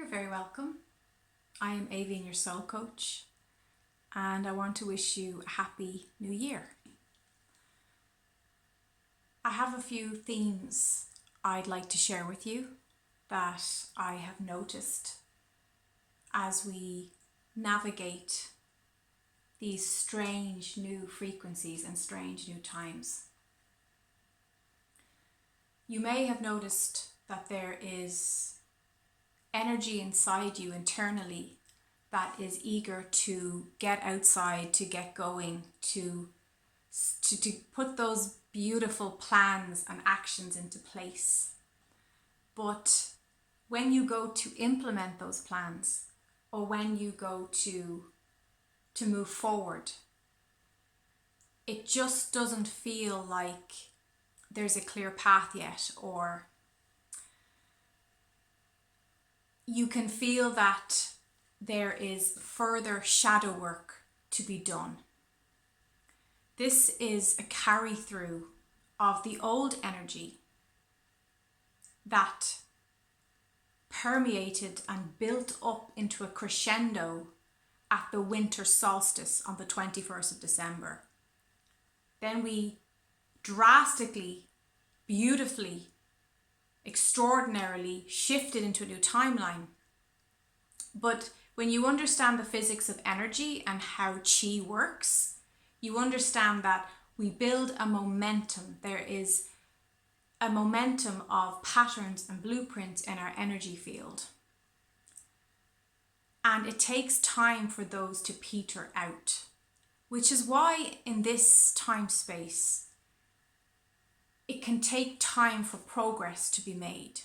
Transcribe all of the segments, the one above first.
You're very welcome. I am Avian, your soul coach, and I want to wish you a happy new year. I have a few themes I'd like to share with you that I have noticed as we navigate these strange new frequencies and strange new times. You may have noticed that there is energy inside you internally that is eager to get outside, to get going, to put those beautiful plans and actions into place. But when you go to implement those plans, or when you go to move forward, it just doesn't feel like there's a clear path yet, or you can feel that there is further shadow work to be done. This is a carry through of the old energy that permeated and built up into a crescendo at the winter solstice on the 21st of December. Then we drastically, beautifully, extraordinarily shifted into a new timeline. But when you understand the physics of energy and how chi works, you understand that we build a momentum. There is a momentum of patterns and blueprints in our energy field. And it takes time for those to peter out, which is why in this time space, it can take time for progress to be made.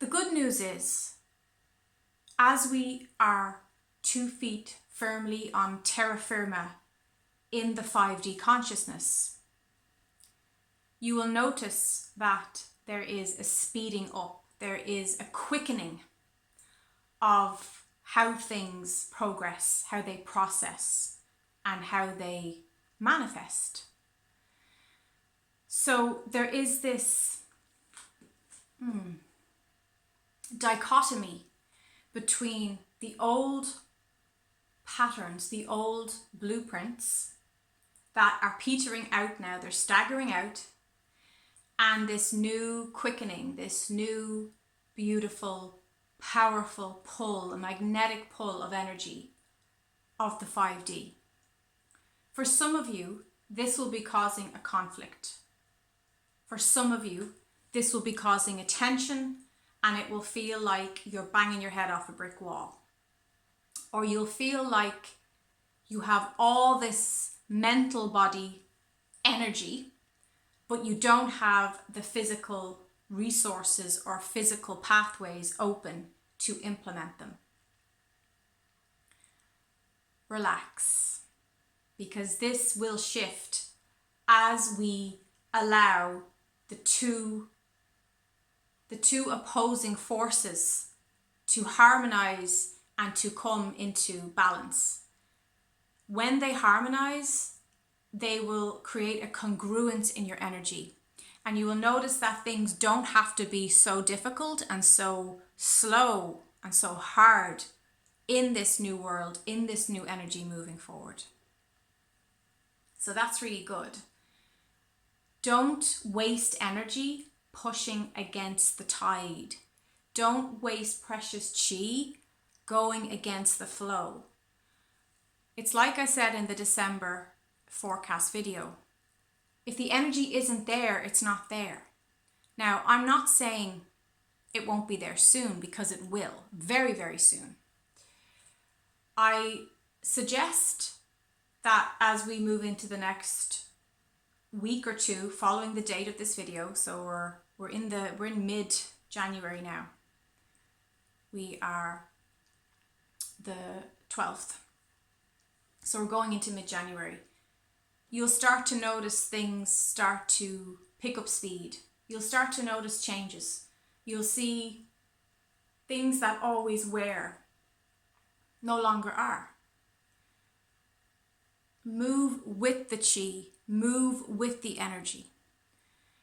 The good news is, as we are 2 feet firmly on terra firma in the 5D consciousness, you will notice that there is a speeding up, there is a quickening of how things progress, how they process, and how they manifest. So there is this dichotomy between the old patterns, the old blueprints that are petering out now, they're staggering out, and this new quickening, this new beautiful, powerful pull, a magnetic pull of energy of the 5D. For some of you, this will be causing a conflict. For some of you, this will be causing a tension, and it will feel like you're banging your head off a brick wall. Or you'll feel like you have all this mental body energy, but you don't have the physical resources or physical pathways open to implement them. Relax, because this will shift as we allow the two opposing forces to harmonize and to come into balance. When they harmonize, they will create a congruence in your energy. And you will notice that things don't have to be so difficult and so slow and so hard in this new world, in this new energy moving forward. So that's really good. Don't waste energy pushing against the tide. Don't waste precious chi going against the flow. It's like I said in the December forecast video. If the energy isn't there, it's not there. Now, I'm not saying it won't be there soon, because it will, very, very soon. I suggest that as we move into the next week or two following the date of this video, so we're in mid-January now. We are the 12th. So we're going into mid-January. You'll start to notice things start to pick up speed. You'll start to notice changes. You'll see things that always were no longer are. Move with the chi. Move with the energy.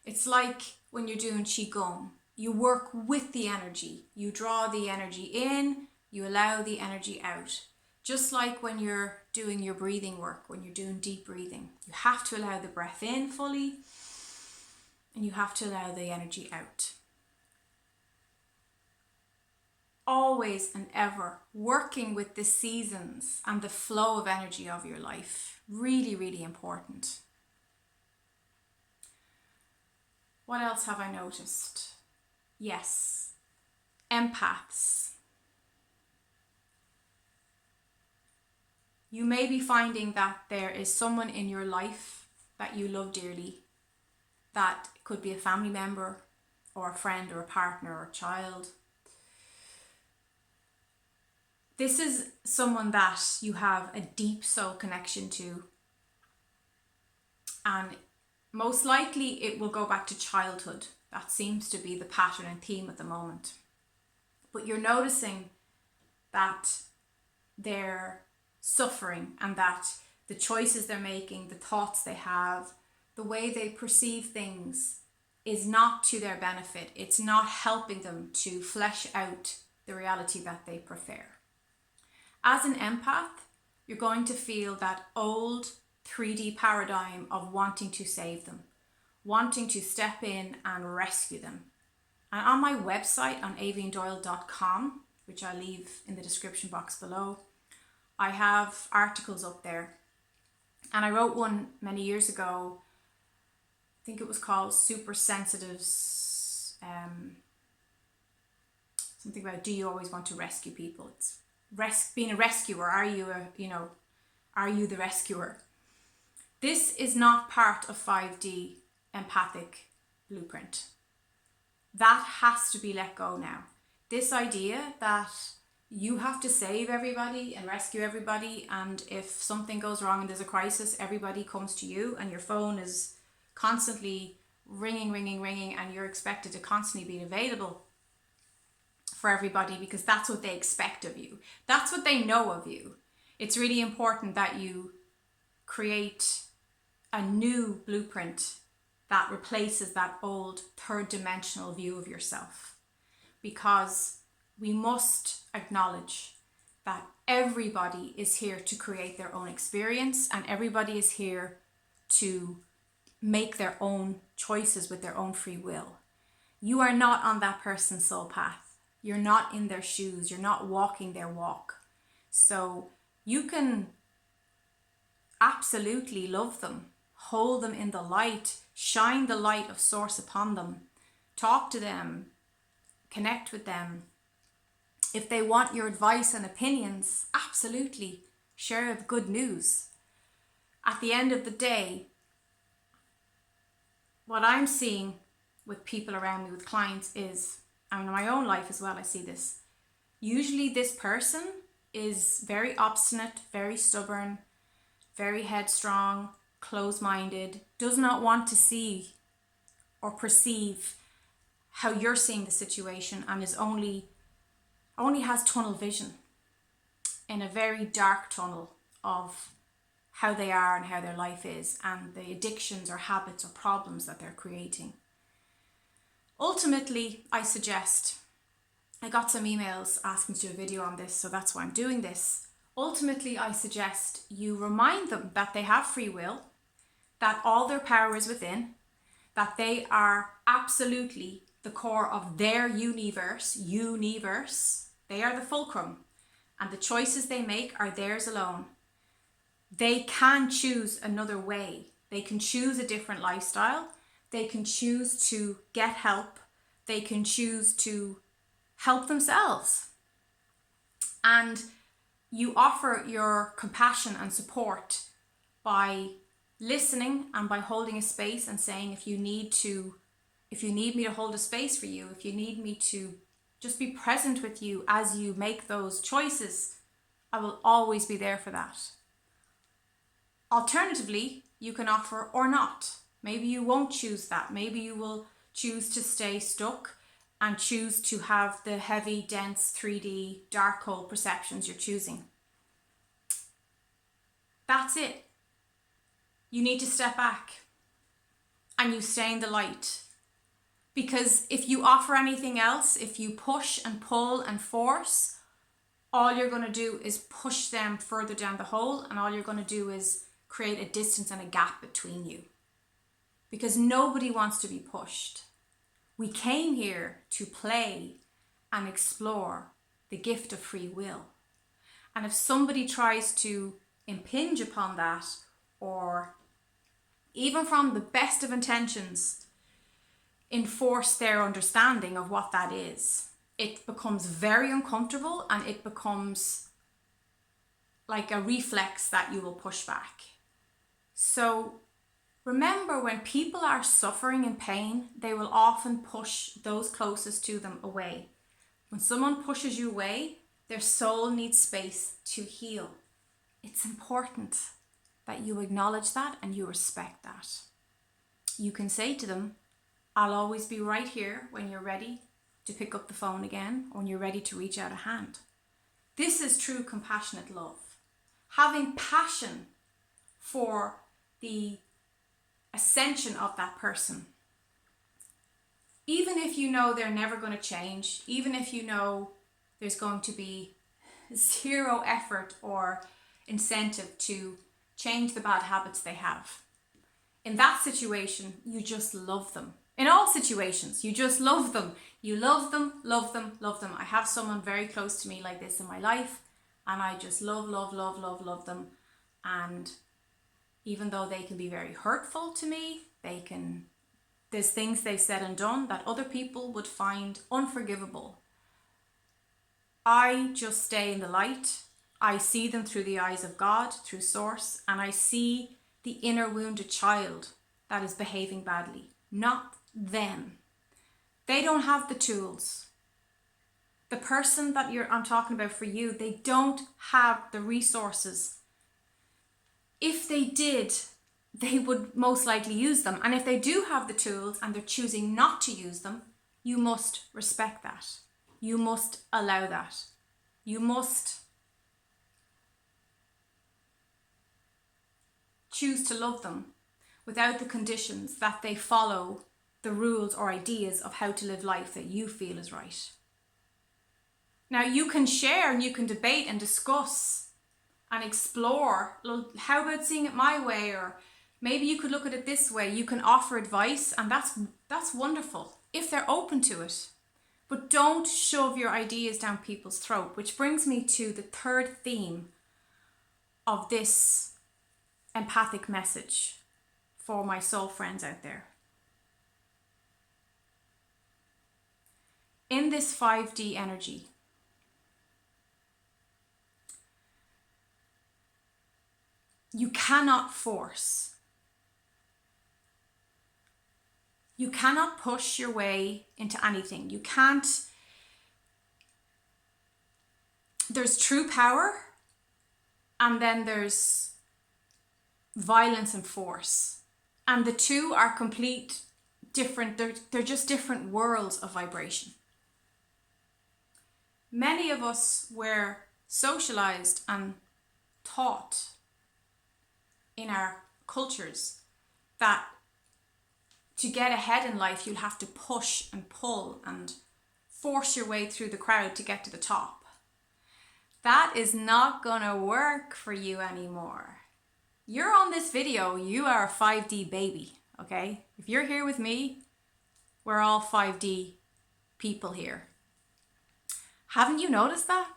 It's like when you're doing qigong. You work with the energy. You draw the energy in, you allow the energy out. Just like when you're doing your breathing work, when you're doing deep breathing, you have to allow the breath in fully and you have to allow the energy out. Always and ever working with the seasons and the flow of energy of your life. Really, really important. What else have I noticed? Yes, empaths. You may be finding that there is someone in your life that you love dearly. That could be a family member or a friend or a partner or a child. This is someone that you have a deep soul connection to. And most likely it will go back to childhood. That seems to be the pattern and theme at the moment. But you're noticing that they're suffering and that the choices they're making, the thoughts they have, the way they perceive things is not to their benefit. It's not helping them to flesh out the reality that they prefer. As an empath, you're going to feel that old 3D paradigm of wanting to save them, wanting to step in and rescue them. And on my website on aviandoyle.com, which I'll leave in the description box below, I have articles up there. And I wrote one many years ago, I think it was called Super Sensitives, something about, do you always want to rescue people? It's being a rescuer. Are you the rescuer? This is not part of 5D empathic blueprint. That has to be let go now. This idea that you have to save everybody and rescue everybody, and if something goes wrong and there's a crisis, everybody comes to you and your phone is constantly ringing, and you're expected to constantly be available for everybody because that's what they expect of you. That's what they know of you. It's really important that you create a new blueprint that replaces that old third dimensional view of yourself, because we must acknowledge that everybody is here to create their own experience and everybody is here to make their own choices with their own free will. You are not on that person's soul path. You're not in their shoes. You're not walking their walk. So you can absolutely love them, hold them in the light, shine the light of source upon them, talk to them, connect with them. If they want your advice and opinions, absolutely share the good news. At the end of the day, what I'm seeing with people around me, with clients, is, and in my own life as well, I see this. Usually this person is very obstinate, very stubborn, very headstrong, close-minded, does not want to see or perceive how you're seeing the situation, and is only has tunnel vision, in a very dark tunnel of how they are and how their life is and the addictions or habits or problems that they're creating. Ultimately, I got some emails asking to do a video on this, so that's why I'm doing this. Ultimately, I suggest you remind them that they have free will, that all their power is within, that they are absolutely the core of their universe. They are the fulcrum, and the choices they make are theirs alone. They can choose another way. They can choose a different lifestyle. They can choose to get help. They can choose to help themselves. And you offer your compassion and support by listening and by holding a space and saying, if you need me to hold a space for you, if you need me to just be present with you as you make those choices, I will always be there for that. Alternatively, you can offer or not. Maybe you won't choose that. Maybe you will choose to stay stuck and choose to have the heavy, dense, 3D, dark hole perceptions you're choosing. That's it. You need to step back and you stay in the light, Because if you offer anything else, if you push and pull and force, all you're going to do is push them further down the hole, and all you're going to do is create a distance and a gap between you. Because nobody wants to be pushed. We came here to play and explore the gift of free will. And if somebody tries to impinge upon that, or even from the best of intentions, enforce their understanding of what that is, it becomes very uncomfortable, and it becomes like a reflex that you will push back. So remember, when people are suffering in pain, they will often push those closest to them away. When someone pushes you away, their soul needs space to heal. It's important that you acknowledge that and you respect that. You can say to them, I'll always be right here when you're ready to pick up the phone again, or when you're ready to reach out a hand. This is true compassionate love. Having passion for the ascension of that person. Even if you know they're never going to change, even if you know there's going to be zero effort or incentive to change the bad habits they have. In that situation, you just love them. In all situations, you just love them. You love them, love them, love them. I have someone very close to me like this in my life, and I just love, love, love, love, love them. And even though they can be very hurtful to me, there's things they've said and done that other people would find unforgivable. I just stay in the light. I see them through the eyes of God, through Source, and I see the inner wounded child that is behaving badly, not them. They don't have the tools. The person that I'm talking about for you, they don't have the resources. If they did, they would most likely use them. And if they do have the tools and they're choosing not to use them, you must respect that. You must allow that. You must choose to love them without the conditions that they follow the rules or ideas of how to live life that you feel is right. Now, you can share and you can debate and discuss and explore. How about seeing it my way? Or maybe you could look at it this way. You can offer advice, and that's wonderful if they're open to it. But don't shove your ideas down people's throat, which brings me to the third theme of this empathic message for my soul friends out there. In this 5D energy, you cannot force. You cannot push your way into anything. You can't. There's true power, and then there's violence and force. And the two are complete different. They're just different worlds of vibration. Many of us were socialized and taught in our cultures that to get ahead in life, you'll have to push and pull and force your way through the crowd to get to the top. That is not gonna work for you anymore. You're on this video, you are a 5D baby, okay? If you're here with me, we're all 5D people here. Haven't you noticed that?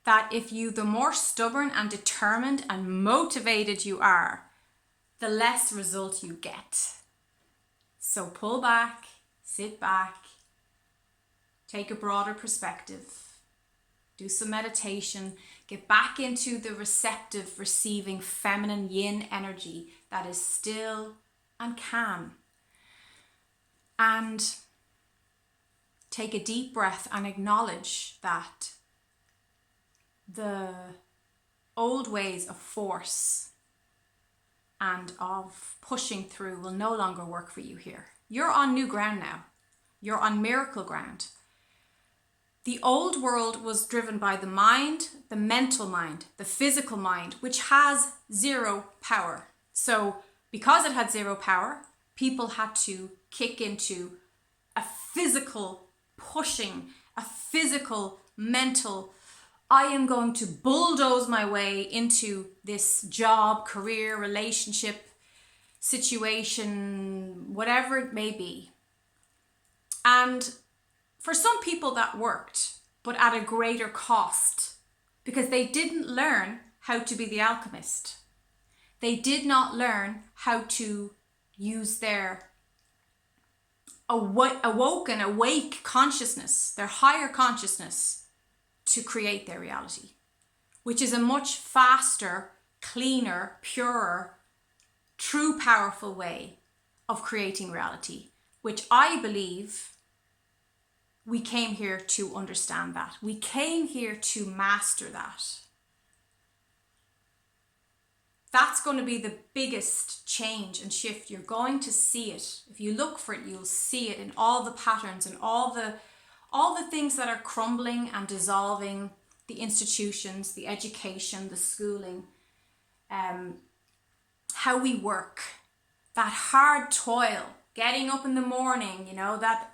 That the more stubborn and determined and motivated you are, the less result you get. So pull back, sit back, take a broader perspective, do some meditation, get back into the receptive, receiving feminine yin energy that is still and calm. And take a deep breath and acknowledge that the old ways of force and of pushing through will no longer work for you here. You're on new ground now. You're on miracle ground. The old world was driven by the mind, the mental mind, the physical mind, which has zero power. So because it had zero power, people had to kick into physical pushing, a physical, mental, I am going to bulldoze my way into this job, career, relationship, situation, whatever it may be. And for some people that worked, but at a greater cost, because they didn't learn how to be the alchemist. They did not learn how to use their awake consciousness, their higher consciousness, to create their reality, which is a much faster, cleaner, purer, true, powerful way of creating reality, which I believe we came here to understand that. We came here to master that. That's going to be the biggest change and shift. You're going to see it. If you look for it, you'll see it in all the patterns and all the things that are crumbling and dissolving, the institutions, the education, the schooling, how we work, that hard toil, getting up in the morning, you know, that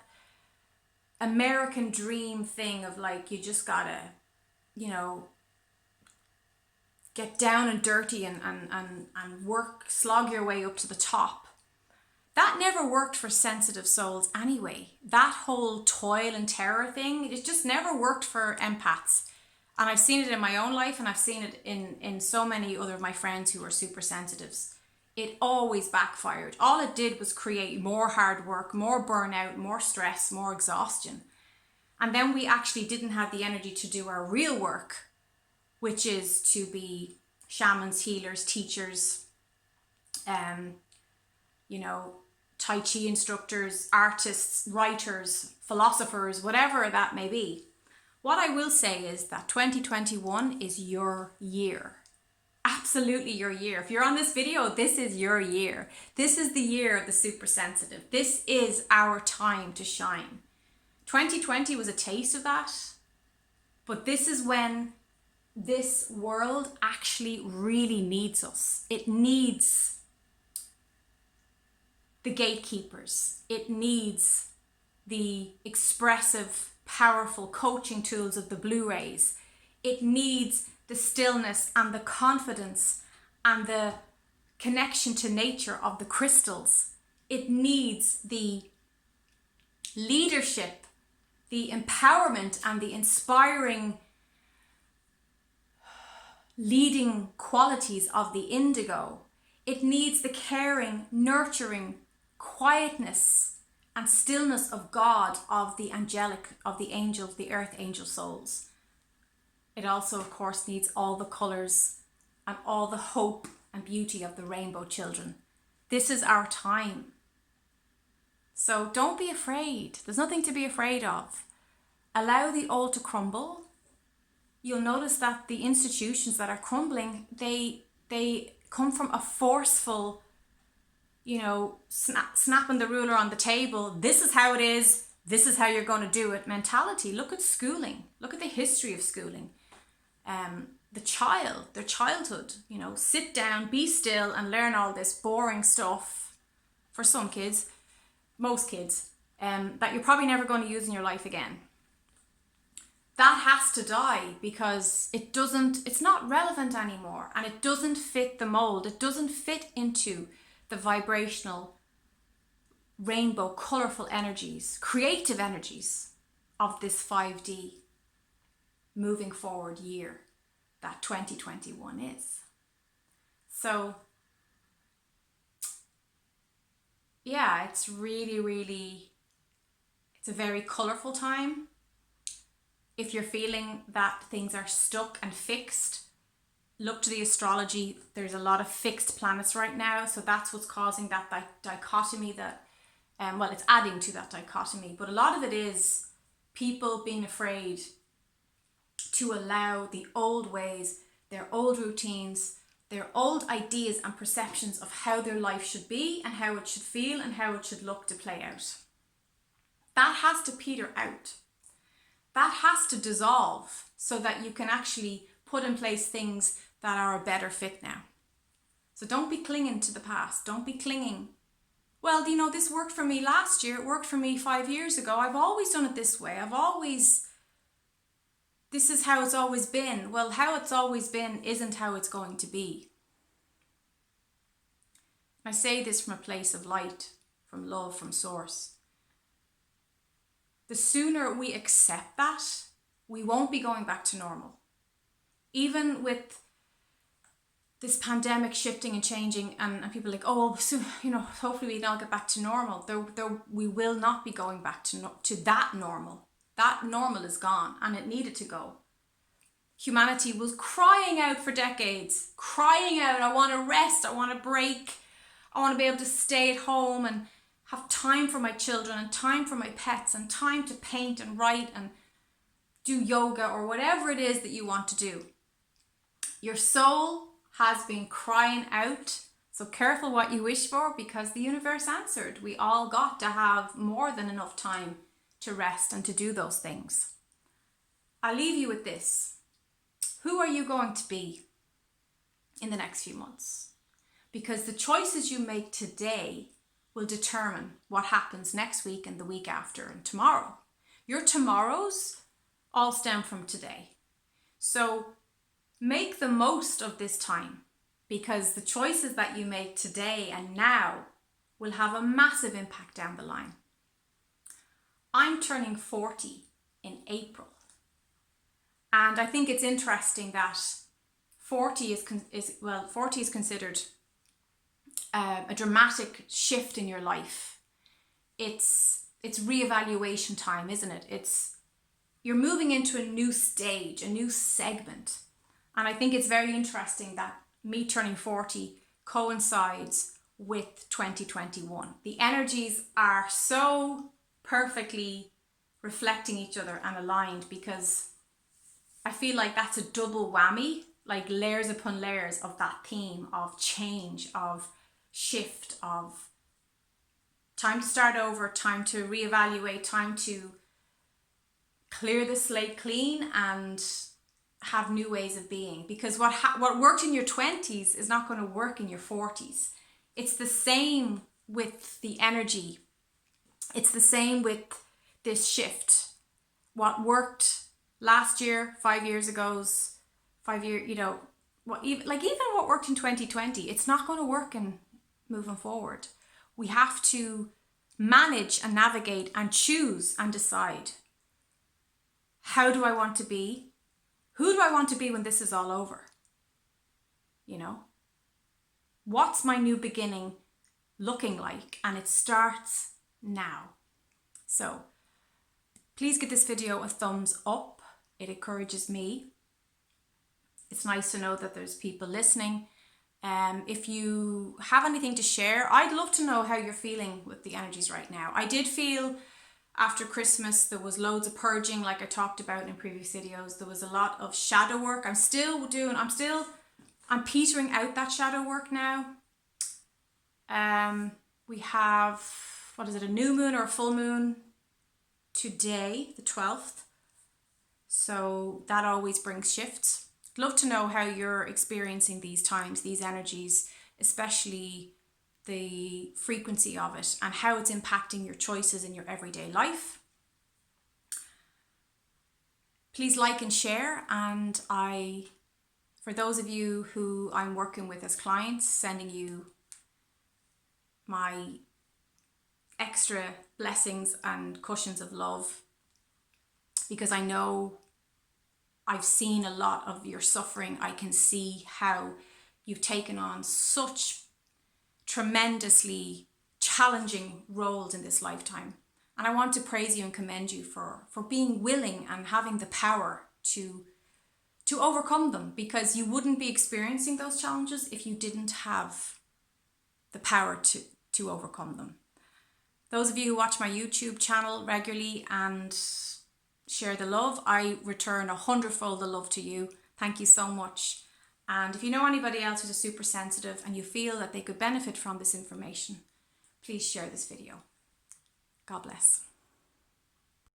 American dream thing of like, you just gotta, you know, get down and dirty and work, slog your way up to the top. That never worked for sensitive souls anyway. That whole toil and terror thing, it just never worked for empaths. And I've seen it in my own life, and I've seen it in so many other of my friends who are super sensitives. It always backfired. All it did was create more hard work, more burnout, more stress, more exhaustion. And then we actually didn't have the energy to do our real work, which is to be shamans, healers, teachers, you know, Tai Chi instructors, artists, writers, philosophers, whatever that may be. What I will say is that 2021 is your year. Absolutely your year. If you're on this video, this is your year. This is the year of the super sensitive. This is our time to shine. 2020 was a taste of that, but this is when this world actually really needs us. It needs the gatekeepers. It needs the expressive, powerful coaching tools of the Blu-rays. It needs the stillness and the confidence and the connection to nature of the crystals. It needs the leadership, the empowerment and the inspiring leading qualities of the indigo. It needs the caring, nurturing, quietness and stillness of God, of the angelic, of the angels, the earth angel souls. It also, of course, needs all the colours and all the hope and beauty of the rainbow children. This is our time. So don't be afraid. There's nothing to be afraid of. Allow the old to crumble. You'll notice that the institutions that are crumbling, they come from a forceful, you know, snapping the ruler on the table. This is how it is. This is how you're going to do it mentality. Look at schooling. Look at the history of schooling. Their childhood, you know, sit down, be still and learn all this boring stuff for some kids, most kids, that you're probably never going to use in your life again. That has to die because it's not relevant anymore and it doesn't fit the mold. It doesn't fit into the vibrational, rainbow, colourful energies, creative energies of this 5D moving forward year that 2021 is. So yeah, it's really, it's a very colourful time. If you're feeling that things are stuck and fixed, look to the astrology. There's a lot of fixed planets right now. So that's what's causing that dichotomy that, well, it's adding to that dichotomy. But a lot of it is people being afraid to allow the old ways, their old routines, their old ideas and perceptions of how their life should be and how it should feel and how it should look to play out. That has to peter out. That has to dissolve so that you can actually put in place things that are a better fit now. So don't be clinging to the past. Don't be clinging well, this worked for me last year, it worked for me 5 years ago, I've always done it this way, this is how it's always been. Well, how it's always been isn't how it's going to be. I say this from a place of light, from love, from source. The sooner we accept that, we won't be going back to normal. Even with this pandemic shifting and changing, and people are like, oh, so, hopefully we all get back to normal. We will not be going back to that normal. That normal is gone, and it needed to go. Humanity was crying out for decades, crying out, I want to rest, I want to break, I want to be able to stay at home and have time for my children and time for my pets and time to paint and write and do yoga or whatever it is that you want to do. Your soul has been crying out, so careful what you wish for, because the universe answered. We all got to have more than enough time to rest and to do those things. I'll leave you with this. Who are you going to be in the next few months? Because the choices you make today will determine what happens next week and the week after and tomorrow. Your tomorrows all stem from today. So make the most of this time, because the choices that you make today and now will have a massive impact down the line. I'm turning 40 in April. And I think it's interesting that 40 is considered a dramatic shift in your life. It's reevaluation time, isn't it? You're moving into a new stage, a new segment. And I think it's very interesting that me turning 40 coincides with 2021. The energies are so perfectly reflecting each other and aligned, because I feel like that's a double whammy, like layers upon layers of that theme of change, of shift, of time to start over, time to reevaluate, time to clear the slate clean and have new ways of being. Because what worked in your 20s is not going to work in your 40s. It's the same with the energy. It's the same with this shift. What worked last year, 5 years ago, even what worked in 2020, it's not going to work in moving forward. We have to manage and navigate and choose and decide. How do I want to be? Who do I want to be when this is all over? What's my new beginning looking like? And it starts now. So please give this video a thumbs up. It encourages me. It's nice to know that there's people listening. If you have anything to share, I'd love to know how you're feeling with the energies right now. I did feel after Christmas there was loads of purging, like I talked about in previous videos. There was a lot of shadow work. I'm petering out that shadow work now. We have, a new moon or a full moon today, the 12th. So that always brings shifts. I'd love to know how you're experiencing these times, these energies, especially the frequency of it and how it's impacting your choices in your everyday life. Please like and share. And for those of you who I'm working with as clients, sending you my extra blessings and cushions of love, because I know I've seen a lot of your suffering. I can see how you've taken on such tremendously challenging roles in this lifetime. And I want to praise you and commend you for being willing and having the power to overcome them, because you wouldn't be experiencing those challenges if you didn't have the power to overcome them. Those of you who watch my YouTube channel regularly and share the love, I return 100-fold the love to you. Thank you so much. And if you know anybody else who's a super sensitive and you feel that they could benefit from this information, please share this video. God bless.